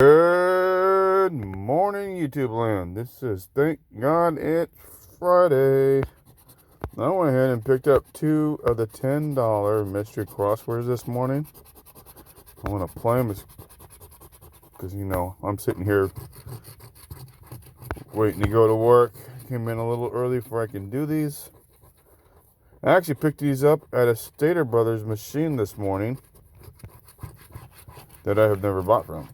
Good morning, YouTube land. This is Thank God It's Friday. I went ahead and picked up 2 of the $10 mystery crosswords this morning. I want to play them because, I'm sitting here waiting to go to work. Came in a little early before I can do these. I actually picked these up at a Stater Brothers machine this morning that I have never bought from.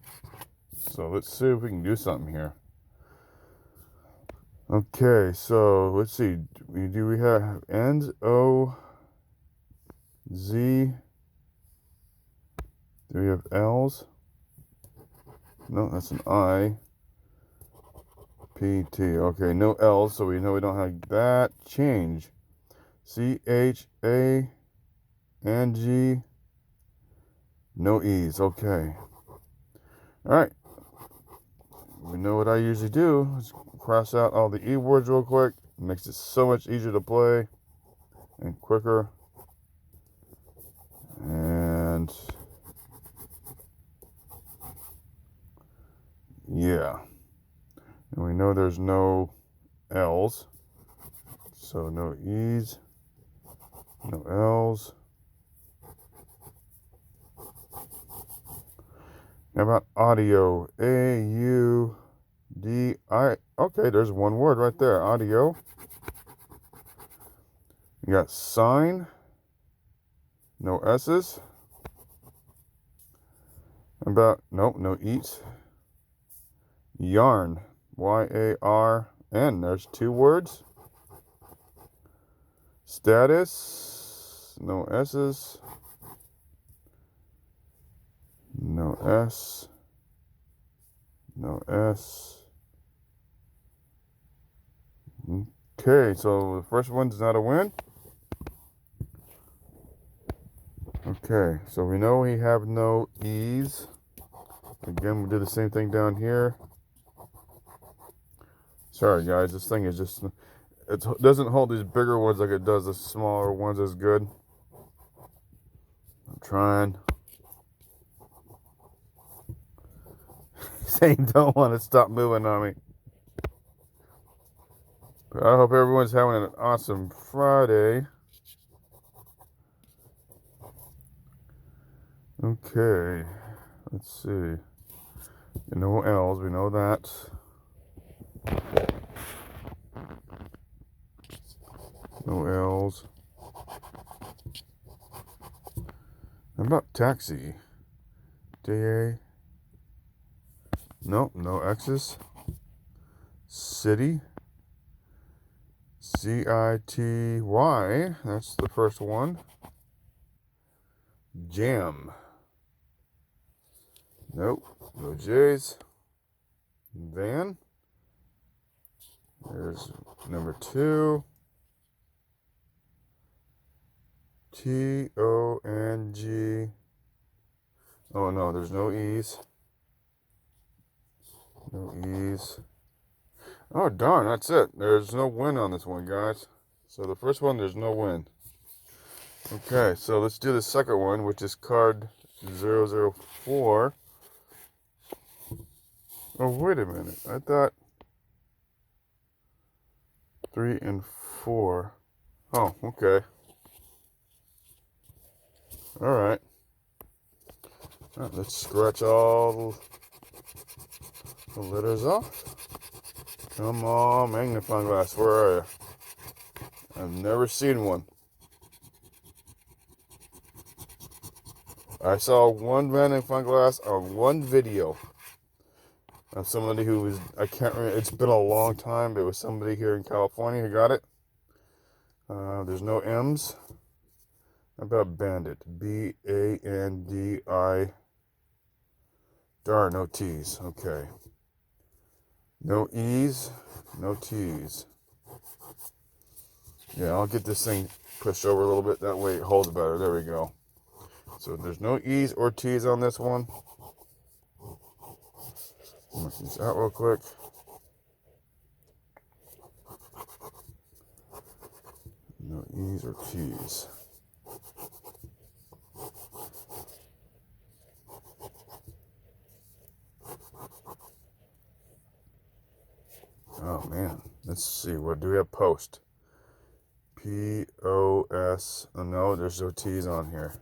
So let's see if we can do something here. Okay, so let's see. Do we have ends? O, Z. Do we have L's? No, that's an I. P, T. Okay, no L's, so we know we don't have that. Change. C, H, A, and G. No E's. Okay. Alright. We know what I usually do. Let's cross out all the E words real quick. It makes it so much easier to play and quicker. And yeah. And we know there's no L's. So no E's. No L's. How about audio? A-U-D-I. Okay, there's one word right there. Audio. You got sign. No S's. No eats. Yarn. Y-A-R-N. There's 2 words. Status. No S's. No S. No S. Okay, so the first one's not a win. Okay, so we know we have no E's. Again, we'll do the same thing down here. Sorry, guys, this thing is just... It doesn't hold these bigger ones like it does the smaller ones as good. I'm trying. Saying don't want to stop moving on me. But I hope everyone's having an awesome Friday. Okay, let's see. No L's, we know that. No L's. How about taxi? D-A. Nope, no X's. City. C-I-T-Y. That's the first one. Jam. Nope, no J's. Van. There's number 2. T-O-N-G. Oh no, there's no E's. No E's. Oh darn, that's it. There's no win on this one, guys. So the first one, there's no win. Okay, so let's do the second one, which is card 004. Oh, wait a minute. I thought 3 and 4. Oh, okay. Alright. Let's scratch all the letters off. Come on, magnifying glass. Where are you? I've never seen one. I saw one magnifying glass on one video of somebody who was, I can't remember, it's been a long time, but it was somebody here in California who got it. There's no M's. How about bandit? B-A-N-D-I. There are no T's. Okay. No E's, no T's. Yeah, I'll get this thing pushed over a little bit. That way it holds better. There we go. So there's no E's or T's on this one. Mark these out real quick. No E's or T's. Oh, man. Let's see. What do we have? Post. P-O-S. Oh, no, there's no T's on here.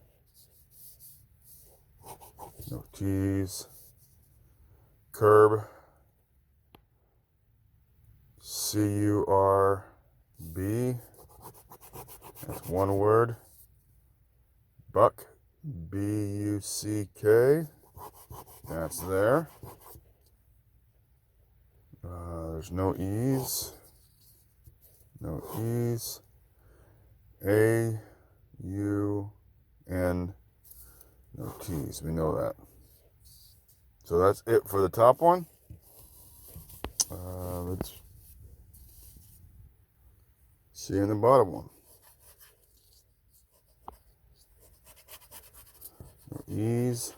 No T's. Curb. C-U-R-B. That's one word. Buck. B-U-C-K. That's there. There's no E's. No E's. A-U-N. No T's. We know that. So that's it for the top one. Let's see in the bottom one. No E's.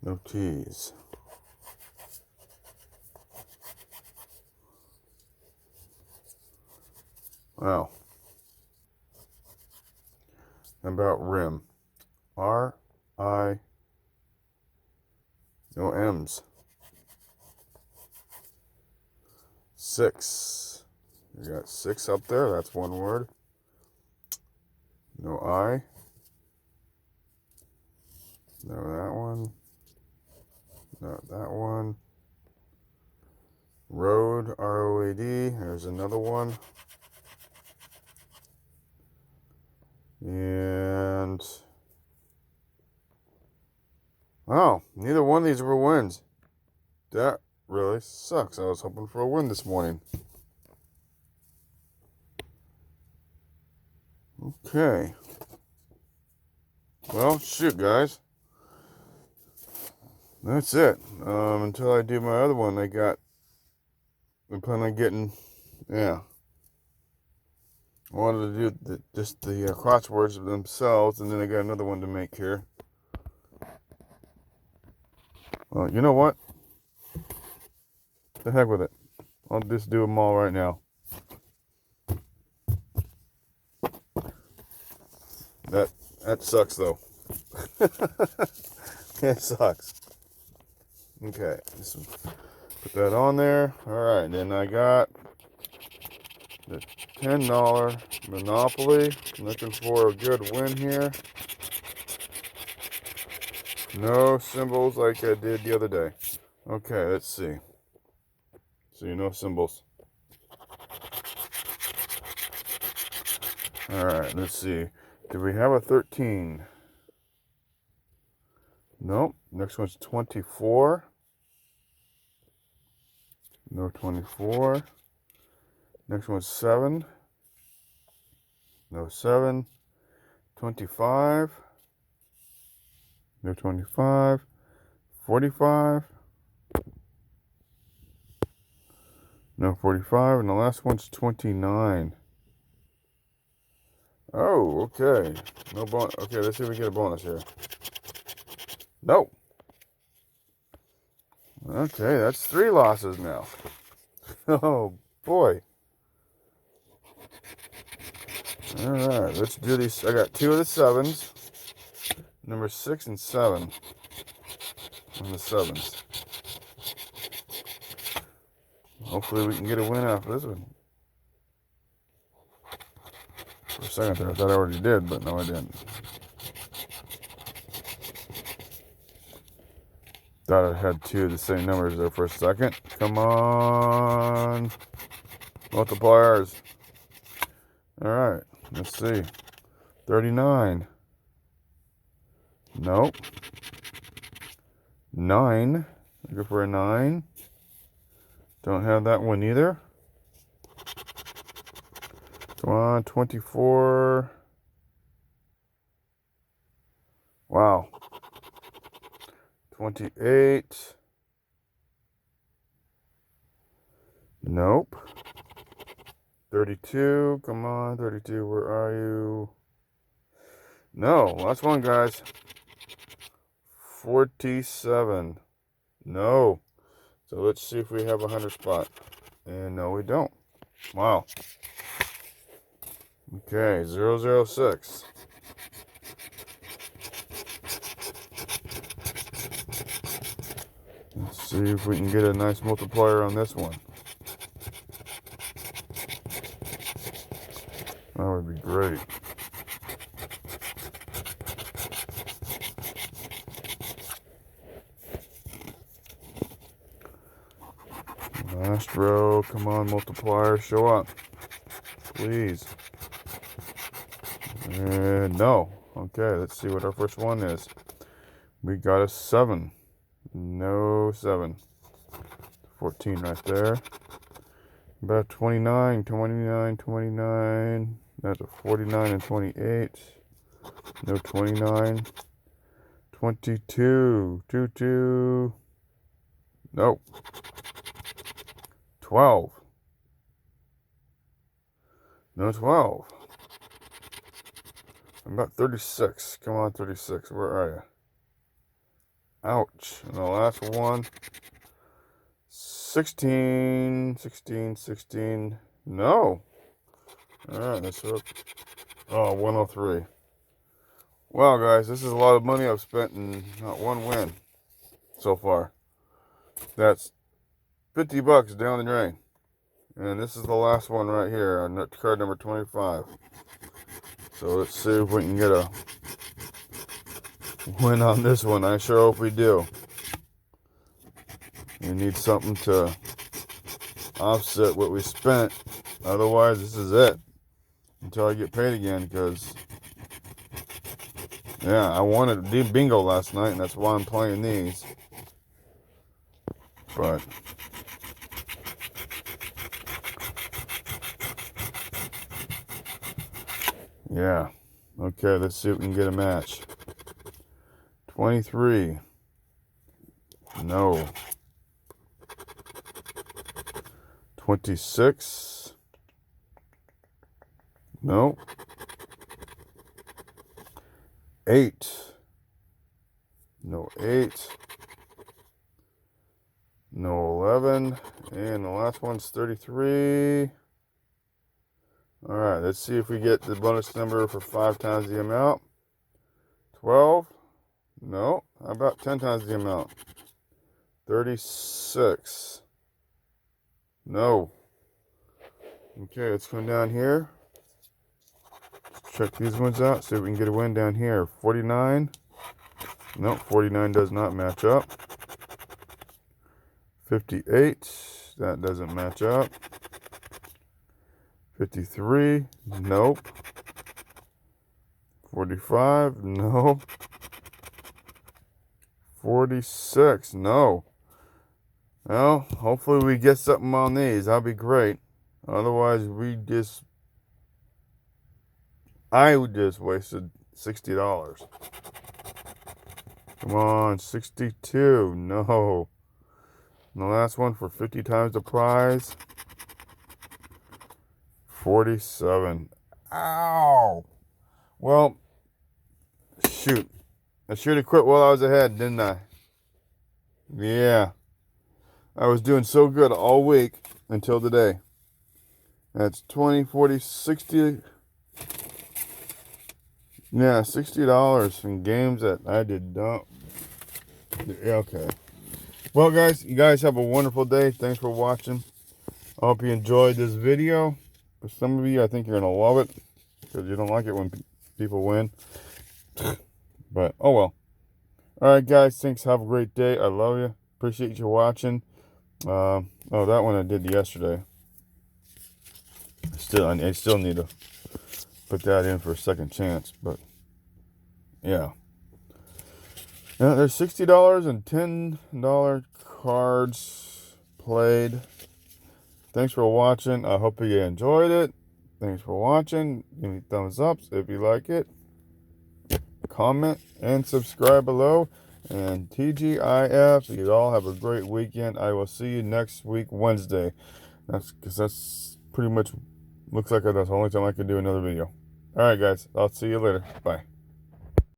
No T's. Wow. How about rim? R-I. No M's. 6. You got 6 up there. That's one word. No I. No, that one. No, that one. Road, R-O-A-D. There's another one. And oh, neither one of these were wins. That really sucks. I was hoping for a win this morning. Okay. Well, shoot, guys. That's it. Until I do my other one, I'm planning on getting, yeah. I wanted to do just the crosswords themselves, and then I got another one to make here. Well, you know what? The heck with it. I'll just do them all right now. That sucks, though. It sucks. Okay, just put that on there. All right, then I got the $10 Monopoly. Looking for a good win here. No symbols like I did the other day. Okay, let's see. So no symbols. Alright, let's see. Do we have a 13? Nope. Next one's 24. No 24. Next one's 7. No 7. 25. No 25. 45. No 45. And the last one's 29. Oh, okay. No bonus. Okay, let's see if we get a bonus here. Nope. Okay, that's 3 losses now. Oh, boy. Alright, let's do these. I got 2 of the 7s. Number 6 and 7 on the 7s. Hopefully we can get a win after this one. For a second there, I thought I already did, but no, I didn't. Thought I had 2 of the same numbers there for a second. Come on. Multipliers. Alright, let's see. 39. Nope. 9. Looking for a 9. Don't have that one either. Come on, 24. Wow. 28. Nope. 32. Come on, 32. Where are you? No, last one, guys. 47. No. So let's see if we have a 100 spot. And no, we don't. Wow. Okay, 006. see if we can get a nice multiplier on this one. That would be great. Last row, come on, multiplier, show up. Please. And no. Okay, let's see what our first one is. We got a 7. No 7. 14 right there. About 29, 29, 29. That's a 49 and 28. No 29. 22. 22. Nope. 12. No 12. About 36. Come on, 36. Where are you? Ouch. And the last one. 16. 16. 16. No. Alright, let's look. Oh, 103. Wow, guys, this is a lot of money I've spent and not one win so far. That's $50 down the drain. And this is the last one right here on card number 25. So let's see if we can get a win on this one. I sure hope we do. We need something to offset what we spent. Otherwise, this is it until I get paid again, because yeah, I wanted to do bingo last night, and that's why I'm playing these. But yeah, okay, let's see if we can get a match. 23. No. 26. No. 8. No 8. No 11. And the last one's 33. Alright, let's see if we get the bonus number for 5 times the amount. 12. No. How about 10 times the amount? 36. No. Okay, let's go down here. Check these ones out, see if we can get a win down here. 49. Nope, 49 does not match up. 58. That doesn't match up. 53. Nope. 45. Nope. 46. No. Well, hopefully we get something on these. That'll be great. Otherwise, I just wasted $60. Come on, 62. No. And the last one for 50 times the prize. 47. Ow. Well, shoot. I should have quit while I was ahead, didn't I? Yeah. I was doing so good all week until today. That's 20, 40, 60. Yeah, $60 in games that I did not. Yeah, okay. Well, guys, you guys have a wonderful day. Thanks for watching. I hope you enjoyed this video. For some of you, I think you're going to love it, because you don't like it when people win. But, oh well. Alright, guys. Thanks. Have a great day. I love you. Appreciate you watching. Oh, that one I did yesterday. I still need to put that in for a second chance, but yeah. Now, there's $60 and $10 cards played. Thanks for watching. I hope you enjoyed it. Thanks for watching. Give me thumbs up if you like it. Comment and subscribe below. And TGIF. You all have a great weekend. I will see you next week, Wednesday. That's pretty much looks like that's the only time I can do another video. Alright, guys. I'll see you later. Bye.